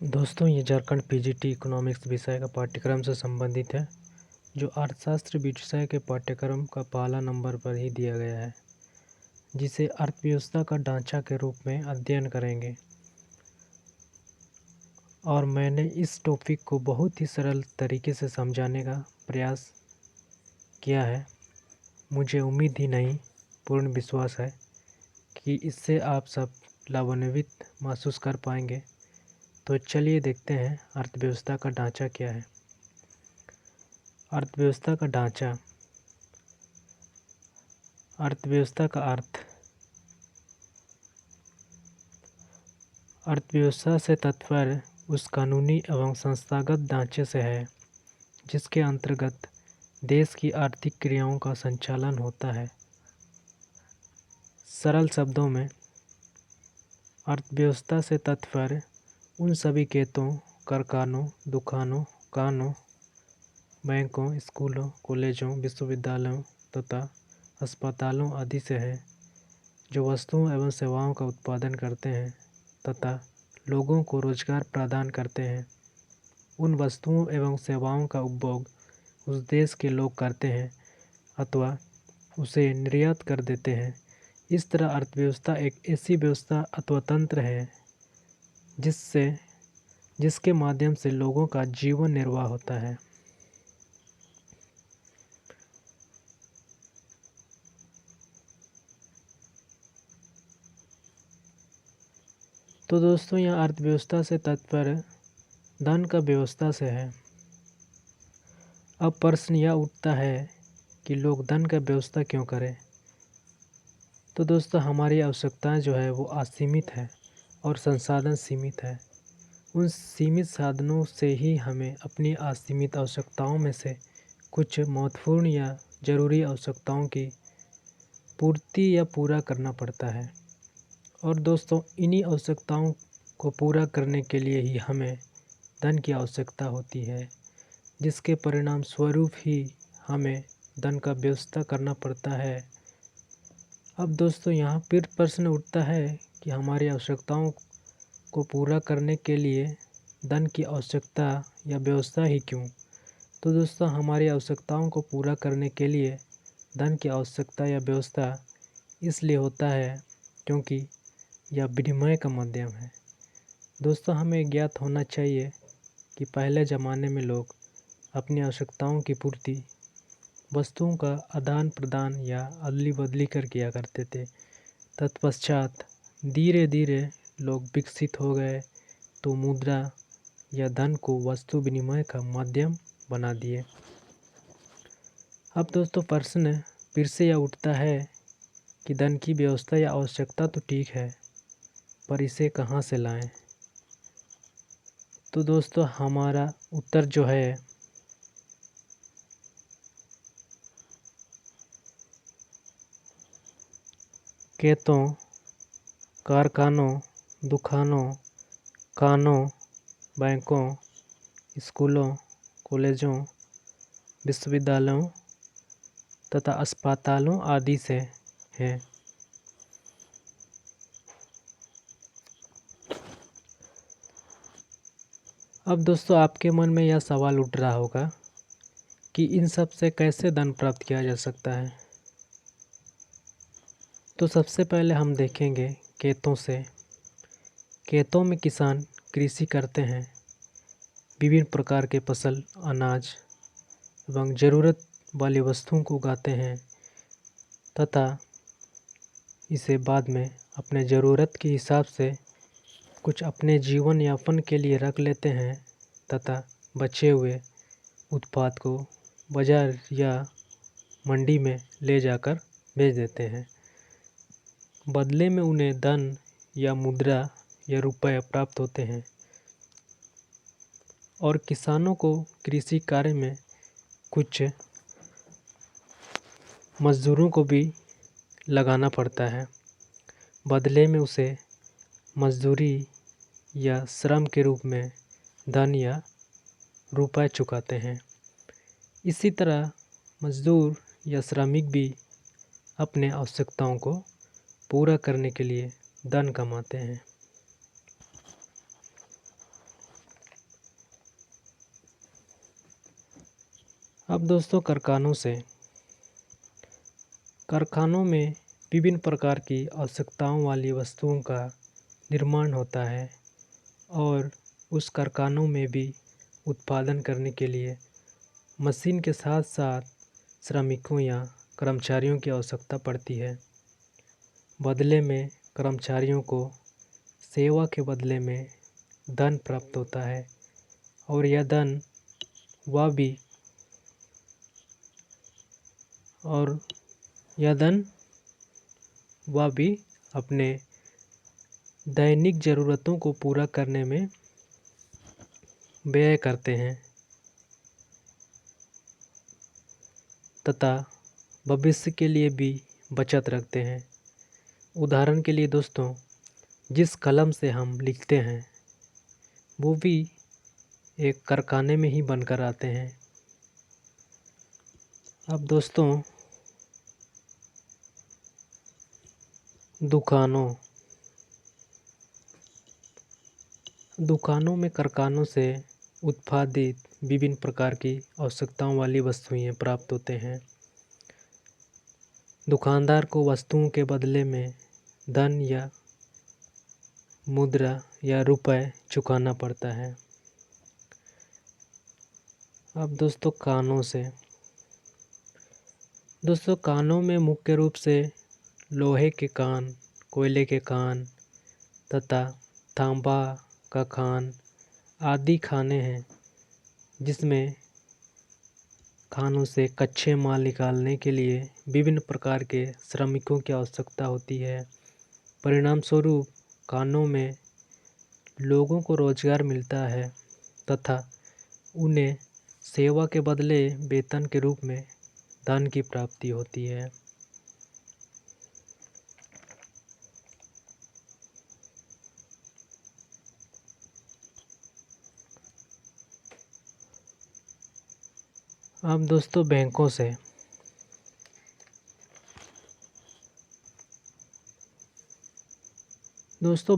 दोस्तों, ये Jharkhand PGT economics विषय का पाठ्यक्रम से संबंधित है, जो अर्थशास्त्र विषय के पाठ्यक्रम का पहला नंबर पर ही दिया गया है, जिसे अर्थव्यवस्था का ढांचा के रूप में अध्ययन करेंगे। और मैंने इस टॉपिक को बहुत ही सरल तरीके से समझाने का प्रयास किया है। मुझे उम्मीद ही नहीं, पूर्ण विश्वास है कि इससे आप सब लाभान्वित महसूस कर पाएंगे। तो चलिए देखते हैं अर्थव्यवस्था का ढांचा क्या है। अर्थव्यवस्था का ढांचा। अर्थव्यवस्था का अर्थ। अर्थव्यवस्था से तात्पर्य उस कानूनी एवं संस्थागत ढांचे से है जिसके अंतर्गत देश की आर्थिक क्रियाओं का संचालन होता है। सरल शब्दों में अर्थव्यवस्था से तात्पर्य उन सभी खेतों, कारखानों, दुकानों, कानों, बैंकों, स्कूलों, कॉलेजों, विश्वविद्यालयों तथा अस्पतालों आदि से है, जो वस्तुओं एवं सेवाओं का उत्पादन करते हैं तथा लोगों को रोजगार प्रदान करते हैं। उन वस्तुओं एवं सेवाओं का उपभोग उस देश के लोग करते हैं अथवा उसे निर्यात कर देते हैं। इस तरह अर्थव्यवस्था एक ऐसी व्यवस्था अथवा तंत्र है जिसके माध्यम से लोगों का जीवन निर्वाह होता है। तो दोस्तों, यहाँ अर्थव्यवस्था से तात्पर्य धन का व्यवस्था से है। अब प्रश्न यह उठता है कि लोग धन का व्यवस्था क्यों करें। तो दोस्तों, हमारी आवश्यकताएं जो है वो असीमित है और संसाधन सीमित है। उन सीमित साधनों से ही हमें अपनी असीमित आवश्यकताओं में से कुछ महत्वपूर्ण या ज़रूरी आवश्यकताओं की पूर्ति या पूरा करना पड़ता है। और दोस्तों, इन्हीं आवश्यकताओं को पूरा करने के लिए ही हमें धन की आवश्यकता होती है, जिसके परिणाम स्वरूप ही हमें धन का व्यवस्था करना पड़ता है। अब दोस्तों, यहाँ फिर प्रश्न उठता है कि हमारी आवश्यकताओं को पूरा करने के लिए धन की आवश्यकता या व्यवस्था ही क्यों। तो दोस्तों, हमारी आवश्यकताओं को पूरा करने के लिए धन की आवश्यकता या व्यवस्था इसलिए होता है क्योंकि यह विनिमय का माध्यम है। दोस्तों, हमें ज्ञात होना चाहिए कि पहले ज़माने में लोग अपनी आवश्यकताओं की पूर्ति वस्तुओं का आदान प्रदान या अदली बदली कर किया करते थे। तत्पश्चात धीरे धीरे लोग विकसित हो गए तो मुद्रा या धन को वस्तु विनिमय का माध्यम बना दिए। अब दोस्तों, प्रश्न फिर से यह उठता है कि धन की व्यवस्था या आवश्यकता तो ठीक है, पर इसे कहाँ से लाएं। तो दोस्तों, हमारा उत्तर जो है खेतों, कारखानों, दुकानों, कानों, बैंकों, स्कूलों, कॉलेजों, विश्वविद्यालयों तथा अस्पतालों आदि से है। अब दोस्तों, आपके मन में यह सवाल उठ रहा होगा कि इन सब से कैसे धन प्राप्त किया जा सकता है। तो सबसे पहले हम देखेंगे खेतों से। खेतों में किसान कृषि करते हैं, विभिन्न प्रकार के फसल, अनाज एवं ज़रूरत वाली वस्तुओं को उगाते हैं तथा इसे बाद में अपने ज़रूरत के हिसाब से कुछ अपने जीवन यापन के लिए रख लेते हैं तथा बचे हुए उत्पाद को बाजार या मंडी में ले जाकर बेच देते हैं। बदले में उन्हें धन या मुद्रा या रुपए प्राप्त होते हैं। और किसानों को कृषि कार्य में कुछ मज़दूरों को भी लगाना पड़ता है। बदले में उसे मजदूरी या श्रम के रूप में धन या रुपए चुकाते हैं। इसी तरह मजदूर या श्रमिक भी अपने आवश्यकताओं को पूरा करने के लिए धन कमाते हैं। अब दोस्तों कारखानों में विभिन्न प्रकार की आवश्यकताओं वाली वस्तुओं का निर्माण होता है और उस कारखानों में भी उत्पादन करने के लिए मशीन के साथ साथ श्रमिकों या कर्मचारियों की आवश्यकता पड़ती है। बदले में कर्मचारियों को सेवा के बदले में धन प्राप्त होता है और यह धन वह भी अपने दैनिक ज़रूरतों को पूरा करने में व्यय करते हैं तथा भविष्य के लिए भी बचत रखते हैं। उदाहरण के लिए दोस्तों, जिस कलम से हम लिखते हैं वो भी एक कारखाने में ही बनकर आते हैं। अब दोस्तों दुकानों में कारखानों से उत्पादित विभिन्न प्रकार की आवश्यकताओं वाली वस्तुएं प्राप्त होते हैं। दुकानदार को वस्तुओं के बदले में धन या मुद्रा या रुपए चुकाना पड़ता है। अब दोस्तों कानों में मुख्य रूप से लोहे के कान, कोयले के कान तथा तांबा का खान आदि खाने हैं, जिसमें खानों से कच्चे माल निकालने के लिए विभिन्न प्रकार के श्रमिकों की आवश्यकता होती है। परिणाम स्वरूप कानों में लोगों को रोजगार मिलता है तथा उन्हें सेवा के बदले वेतन के रूप में धन की प्राप्ति होती है। अब दोस्तों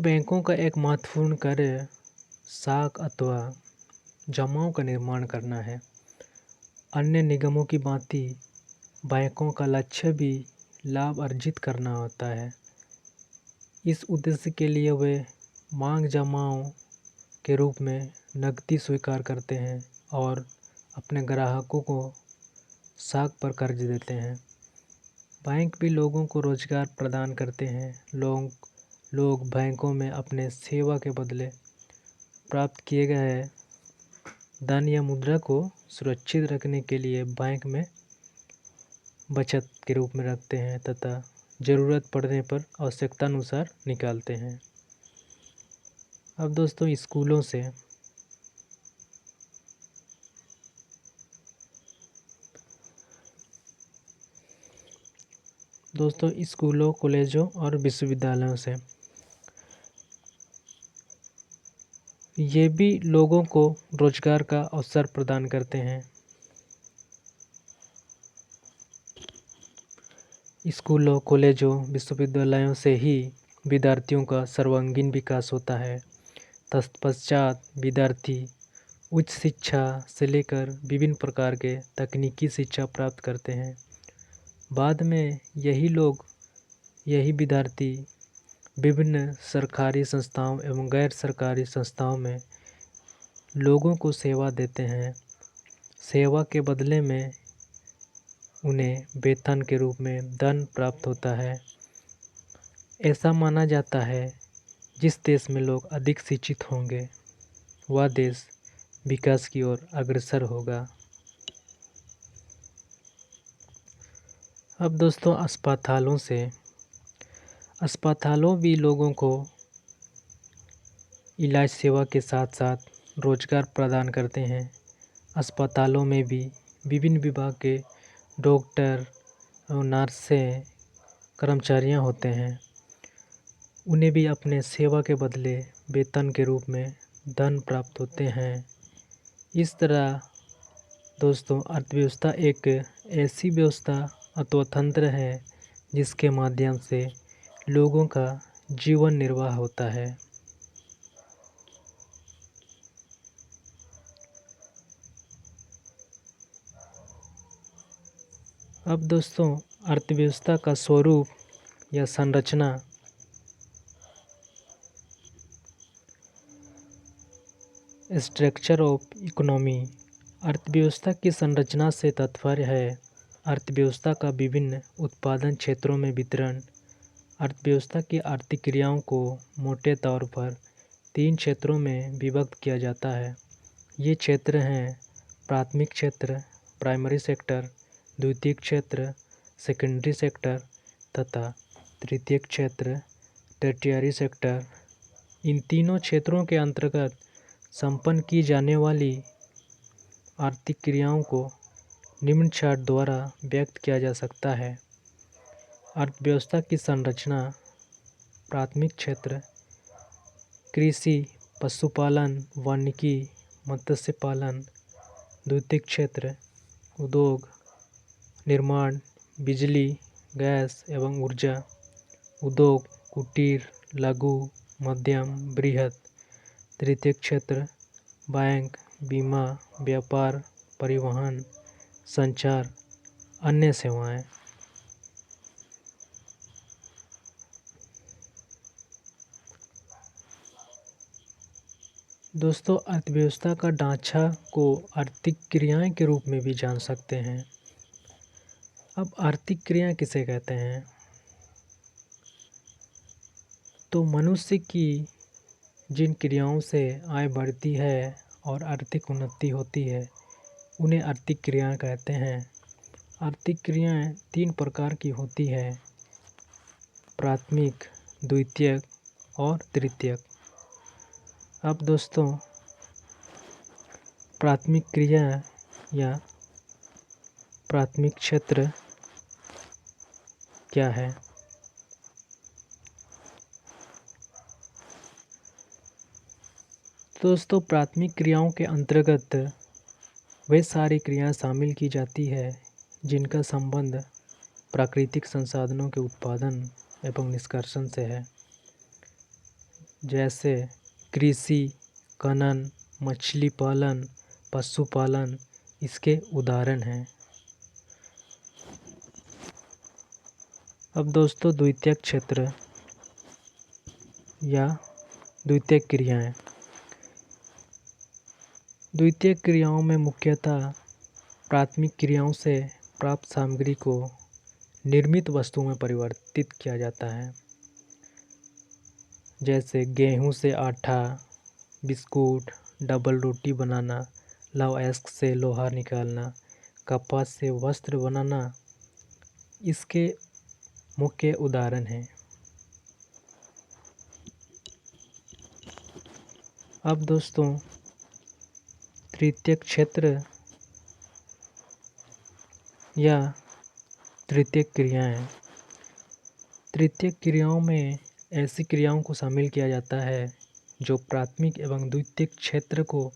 बैंकों का एक महत्वपूर्ण कार्य साख अथवा जमाओं का निर्माण करना है। अन्य निगमों की भांति बैंकों का लक्ष्य भी लाभ अर्जित करना होता है। इस उद्देश्य के लिए वे मांग जमाओं के रूप में नकदी स्वीकार करते हैं और अपने ग्राहकों को साख पर कर्ज देते हैं। बैंक भी लोगों को रोजगार प्रदान करते हैं। लोग बैंकों में अपने सेवा के बदले प्राप्त किए गए धन या मुद्रा को सुरक्षित रखने के लिए बैंक में बचत के रूप में रखते हैं तथा ज़रूरत पड़ने पर आवश्यकता अनुसार निकालते हैं। अब दोस्तों स्कूलों, कॉलेजों और विश्वविद्यालयों से ये भी लोगों को रोजगार का अवसर प्रदान करते हैं। स्कूलों, कॉलेजों, विश्वविद्यालयों से ही विद्यार्थियों का सर्वांगीण विकास होता है। तत्पश्चात विद्यार्थी उच्च शिक्षा से लेकर विभिन्न प्रकार के तकनीकी शिक्षा प्राप्त करते हैं। बाद में यही विद्यार्थी विभिन्न सरकारी संस्थाओं एवं गैर सरकारी संस्थाओं में लोगों को सेवा देते हैं। सेवा के बदले में उन्हें वेतन के रूप में धन प्राप्त होता है। ऐसा माना जाता है जिस देश में लोग अधिक शिक्षित होंगे वह देश विकास की ओर अग्रसर होगा। अब दोस्तों अस्पतालों भी लोगों को इलाज सेवा के साथ साथ रोजगार प्रदान करते हैं। अस्पतालों में भी विभिन्न विभाग के डॉक्टर और नर्सें कर्मचारियां होते हैं। उन्हें भी अपने सेवा के बदले वेतन के रूप में धन प्राप्त होते हैं। इस तरह दोस्तों अर्थव्यवस्था एक ऐसी व्यवस्था अथवा तंत्र है जिसके माध्यम से लोगों का जीवन निर्वाह होता है। अब दोस्तों, अर्थव्यवस्था का स्वरूप या संरचना। Structure of economy. अर्थव्यवस्था की संरचना से तात्पर्य है अर्थव्यवस्था का विभिन्न उत्पादन क्षेत्रों में वितरण। अर्थव्यवस्था की आर्थिक क्रियाओं को मोटे तौर पर 3 क्षेत्रों में विभक्त किया जाता है। ये क्षेत्र हैं प्राथमिक क्षेत्र प्राइमरी सेक्टर, द्वितीयक क्षेत्र सेकेंडरी सेक्टर तथा तृतीयक क्षेत्र टर्टियरी सेक्टर। इन तीनों क्षेत्रों के अंतर्गत संपन्न की जाने वाली आर्थिक क्रियाओं को निम्न चार्ट द्वारा व्यक्त किया जा सकता है। अर्थव्यवस्था की संरचना। प्राथमिक क्षेत्र कृषि, पशुपालन, वानिकी, मत्स्य पालन। द्वितीयक क्षेत्र उद्योग, निर्माण, बिजली, गैस एवं ऊर्जा। उद्योग, कुटीर, लघु, मध्यम, बृहत। तृतीयक क्षेत्र बैंक, बीमा, व्यापार, परिवहन, संचार, अन्य सेवाएं। दोस्तों, अर्थव्यवस्था का ढांचा को आर्थिक क्रियाएं के रूप में भी जान सकते हैं। अब आर्थिक क्रियाएं किसे कहते हैं? तो मनुष्य की जिन क्रियाओं से आय बढ़ती है और आर्थिक उन्नति होती है उन्हें आर्थिक क्रियाएं कहते हैं। आर्थिक क्रियाएं 3 प्रकार की होती है: प्राथमिक, द्वितीयक और तृतीयक। अब दोस्तों, प्राथमिक क्रिया या प्राथमिक क्षेत्र क्या है? दोस्तों, प्राथमिक क्रियाओं के अंतर्गत वे सारी क्रियाएं शामिल की जाती है जिनका संबंध प्राकृतिक संसाधनों के उत्पादन एवं निष्कर्षण से है, जैसे कृषि, खनन, मछली पालन, पशुपालन इसके उदाहरण हैं। अब दोस्तों, द्वितीयक क्षेत्र या द्वितीयक क्रियाएं। द्वितीयक क्रियाओं में मुख्यतः प्राथमिक क्रियाओं से प्राप्त सामग्री को निर्मित वस्तुओं में परिवर्तित किया जाता है, जैसे गेहूं से आटा, बिस्कुट, डबल रोटी बनाना, लौह अयस्क से लोहा निकालना, कपास से वस्त्र बनाना इसके मुख्य उदाहरण हैं। अब दोस्तों, तृतीयक क्षेत्र या तृतीयक क्रियाएं। तृतीयक क्रियाओं में ऐसी क्रियाओं को शामिल किया जाता है जो प्राथमिक एवं द्वितीयक क्षेत्र को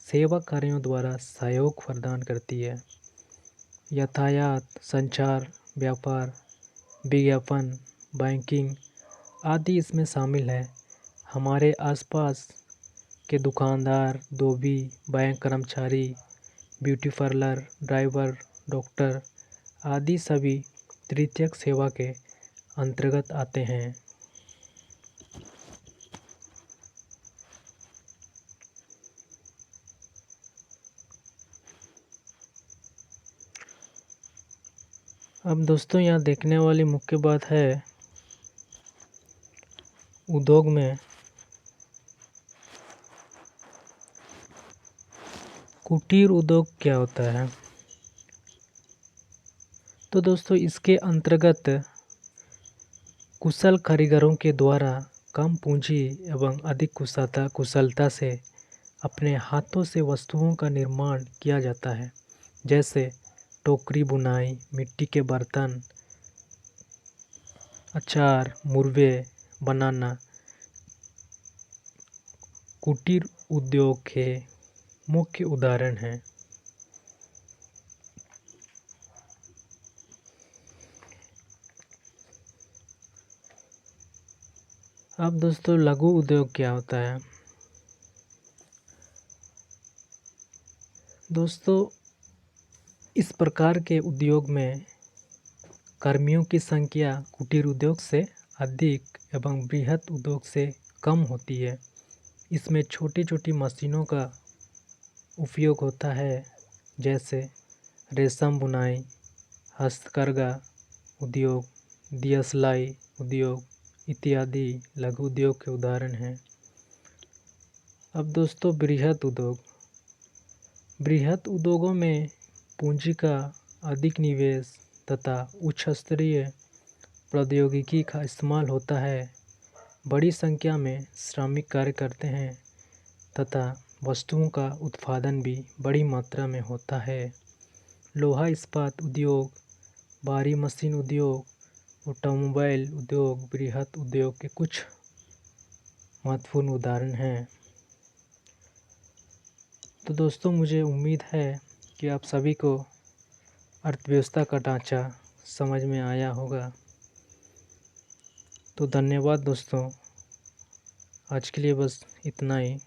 सेवा कार्यों द्वारा सहयोग प्रदान करती है। यातायात, संचार, व्यापार, विज्ञापन, बैंकिंग आदि इसमें शामिल है। हमारे आसपास के दुकानदार, धोबी, बैंक कर्मचारी, ब्यूटी पार्लर, ड्राइवर, डॉक्टर आदि सभी तृतीयक सेवा के अंतर्गत आते हैं। अब दोस्तों, यहाँ देखने वाली मुख्य बात है उद्योग में कुटीर उद्योग क्या होता है। तो दोस्तों, इसके अंतर्गत कुशल कारीगरों के द्वारा कम पूंजी एवं अधिक कुशलता से अपने हाथों से वस्तुओं का निर्माण किया जाता है, जैसे टोकरी बुनाई, मिट्टी के बर्तन, अचार, मुरब्बे बनाना कुटीर उद्योग के मुख्य उदाहरण हैं। अब दोस्तों, लघु उद्योग क्या होता है। दोस्तों, इस प्रकार के उद्योग में कर्मियों की संख्या कुटीर उद्योग से अधिक एवं बृहत उद्योग से कम होती है। इसमें छोटी छोटी मशीनों का उपयोग होता है, जैसे रेशम बुनाई, हस्तकरघा उद्योग, दिया सिलाई उद्योग इत्यादि लघु उद्योग के उदाहरण हैं। अब दोस्तों बृहत उद्योगों में पूंजी का अधिक निवेश तथा उच्च स्तरीय प्रौद्योगिकी का इस्तेमाल होता है। बड़ी संख्या में श्रमिक कार्य करते हैं तथा वस्तुओं का उत्पादन भी बड़ी मात्रा में होता है। लोहा इस्पात उद्योग, भारी मशीन उद्योग, ऑटोमोबाइल उद्योग बृहत उद्योग के कुछ महत्वपूर्ण उदाहरण हैं। तो दोस्तों, मुझे उम्मीद है कि आप सभी को अर्थव्यवस्था का ढांचा समझ में आया होगा। तो धन्यवाद दोस्तों, आज के लिए बस इतना ही।